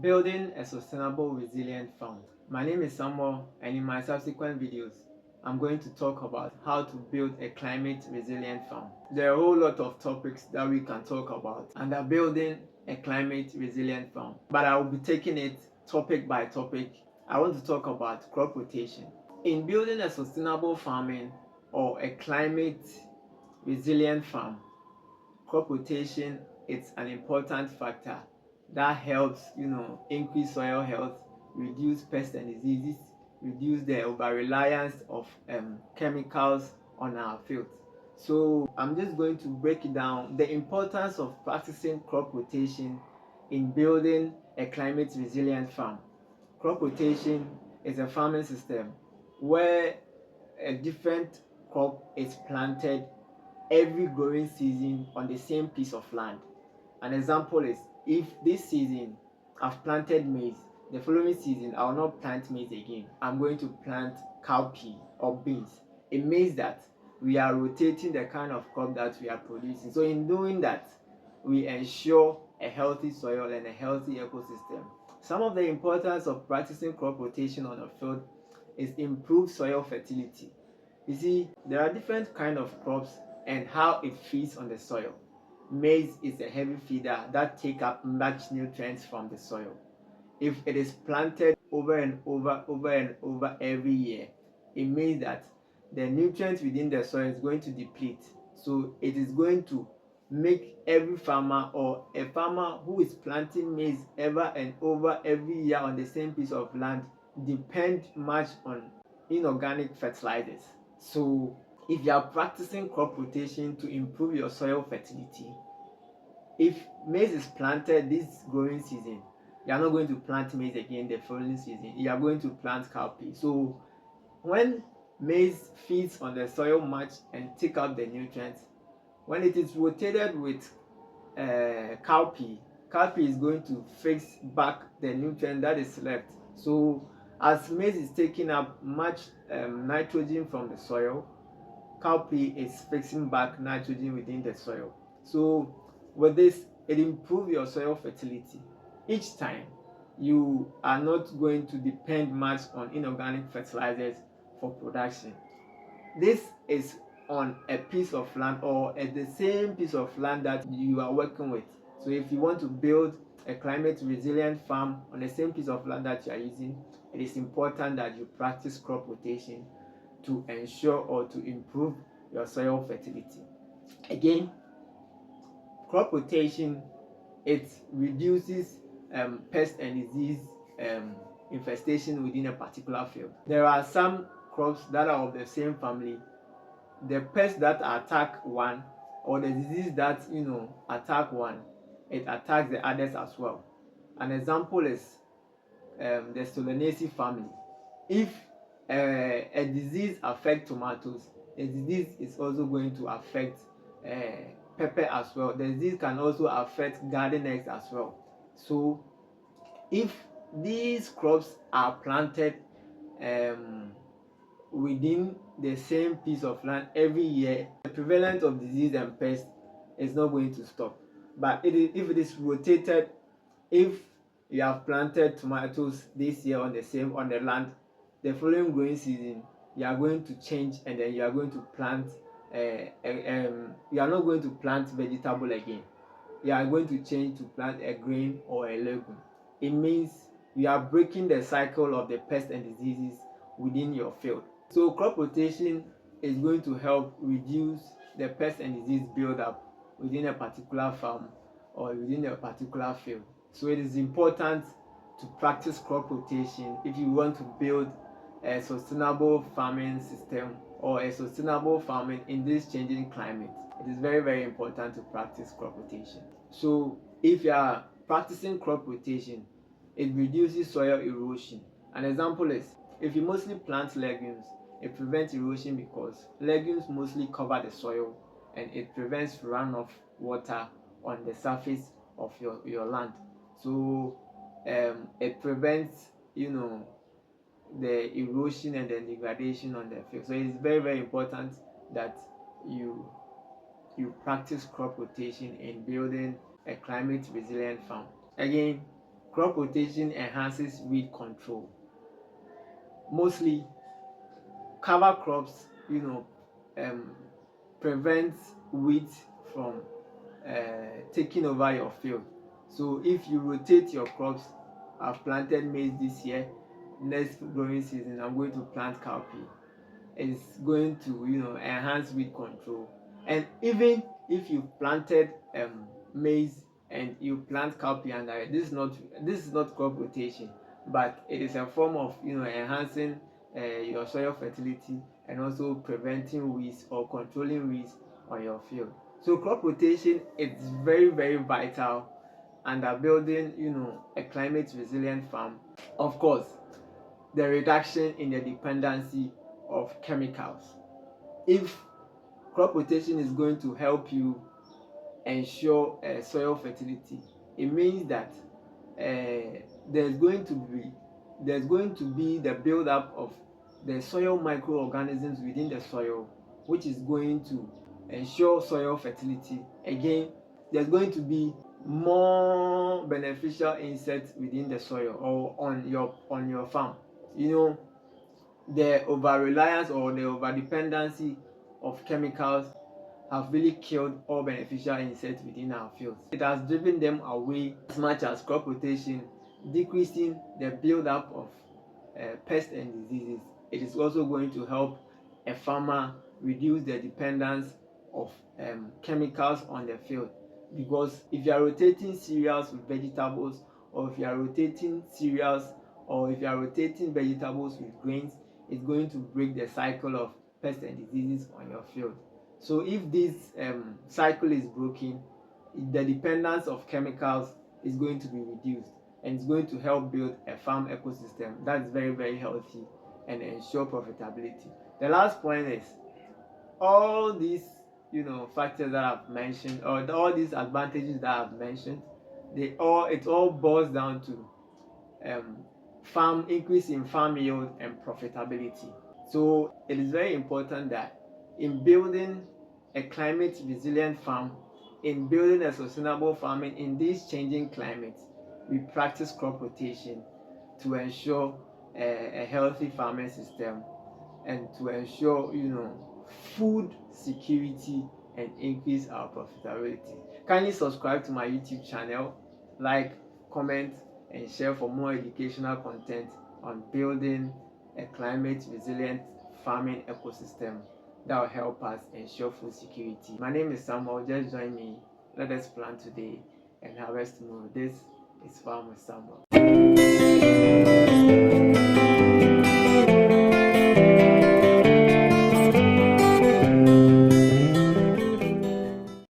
Building a sustainable, resilient farm. My name is Samuel, and in my subsequent videos, I'm going to talk about how to build a climate resilient farm. There are a whole lot of topics that we can talk about under building a climate resilient farm, but I will be taking it topic by topic. I want to talk about crop rotation. In building a sustainable farming or a climate resilient farm, crop rotation is an important factor that helps increase soil health, reduce pests and diseases, reduce the over reliance of chemicals on our fields. So I'm just going to break it down, the importance of practicing crop rotation in building a climate resilient farm. Crop rotation is a farming system where a different crop is planted every growing season on the same piece of land. An example is, if this season I've planted maize, the following season I will not plant maize again. I'm going to plant cowpea or beans. It means that we are rotating the kind of crop that we are producing. So in doing that, we ensure a healthy soil and a healthy ecosystem. Some of the importance of practicing crop rotation on a field is improved soil fertility. You see, there are different kind of crops and how it feeds on the soil. Maize is a heavy feeder that take up much nutrients from the soil. If it is planted over and over every year, it means that the nutrients within the soil is going to deplete. So it is going to make every farmer or a farmer who is planting maize ever and over every year on the same piece of land depend much on inorganic fertilizers. So if you are practicing crop rotation to improve your soil fertility, if maize is planted this growing season, you are not going to plant maize again the following season. You are going to plant cowpea. So when maize feeds on the soil much and take out the nutrients, when it is rotated with cowpea, cowpea is going to fix back the nutrient that is left. So as maize is taking up much nitrogen from the soil, cowpea is fixing back nitrogen within the soil. So with this, it improves your soil fertility. Each time, you are not going to depend much on inorganic fertilizers for production. This is on a piece of land or at the same piece of land that you are working with. So if you want to build a climate resilient farm on the same piece of land that you are using, it is important that you practice crop rotation to ensure or to improve your soil fertility. Again, crop rotation, it reduces pest and disease infestation within a particular field. There are some crops that are of the same family. The pests that attack one or the disease that attack one, it attacks the others as well. An example is the Solanaceae family. If a disease affects tomatoes, the disease is also going to affect pepper as well. The disease can also affect garden eggs as well. So if these crops are planted within the same piece of land every year, the prevalence of disease and pest is not going to stop. But if it is rotated, if you have planted tomatoes this year on the land, the following growing season you are going to change and then you are going to plant you are not going to plant vegetable again. You are going to change to plant a grain or a legume. It means you are breaking the cycle of the pests and diseases within your field. So crop rotation is going to help reduce the pest and disease build-up within a particular farm or within a particular field. So it is important to practice crop rotation if you want to build a sustainable farming system or a sustainable farming in this changing climate. It is very, very important to practice crop rotation. So if you are practicing crop rotation, it reduces soil erosion. An example is, if you mostly plant legumes, it prevents erosion because legumes mostly cover the soil and it prevents runoff water on the surface of your land. So it prevents the erosion and the degradation on the field. So it's very, very important that you practice crop rotation in building a climate resilient farm. Again, Crop rotation enhances weed control. Mostly cover crops, prevents weeds from taking over your field. So if you rotate your crops, I've planted maize this year, next growing season I'm going to plant cowpea. It's going to enhance weed control. And even if you planted maize and you plant cowpea under it, this is not crop rotation, but it is a form of enhancing your soil fertility and also preventing weeds or controlling weeds on your field. So crop rotation is very, very vital under building a climate resilient farm. Of course, the reduction in the dependency of chemicals. If crop rotation is going to help you ensure soil fertility, it means that there's going to be the build-up of the soil microorganisms within the soil, which is going to ensure soil fertility. Again, there's going to be more beneficial insects within the soil or on your farm. The over reliance or the over dependency of chemicals have really killed all beneficial insects within our fields. It has driven them away. As much as crop rotation decreasing the build-up of pests and diseases, it is also going to help a farmer reduce the dependence of chemicals on the field. Because if you are rotating cereals with vegetables, or if you are rotating cereals, or if you are rotating vegetables with grains, it's going to break the cycle of pests and diseases on your field. So if this cycle is broken, the dependence of chemicals is going to be reduced, and it's going to help build a farm ecosystem that is very, very healthy and ensure profitability. The last point is all these factors that I've mentioned, or all these advantages that I've mentioned, it all boils down to increase in farm yield and profitability. So it is very important that in building a climate resilient farm, in building a sustainable farming in these changing climates, we practice crop rotation to ensure a healthy farming system and to ensure food security and increase our profitability. Kindly subscribe to my YouTube channel, like, comment and share for more educational content on building a climate resilient farming ecosystem that will help us ensure food security. My name is Samuel. Just join me. Let us plant today and harvest tomorrow. This is Farm with Samuel.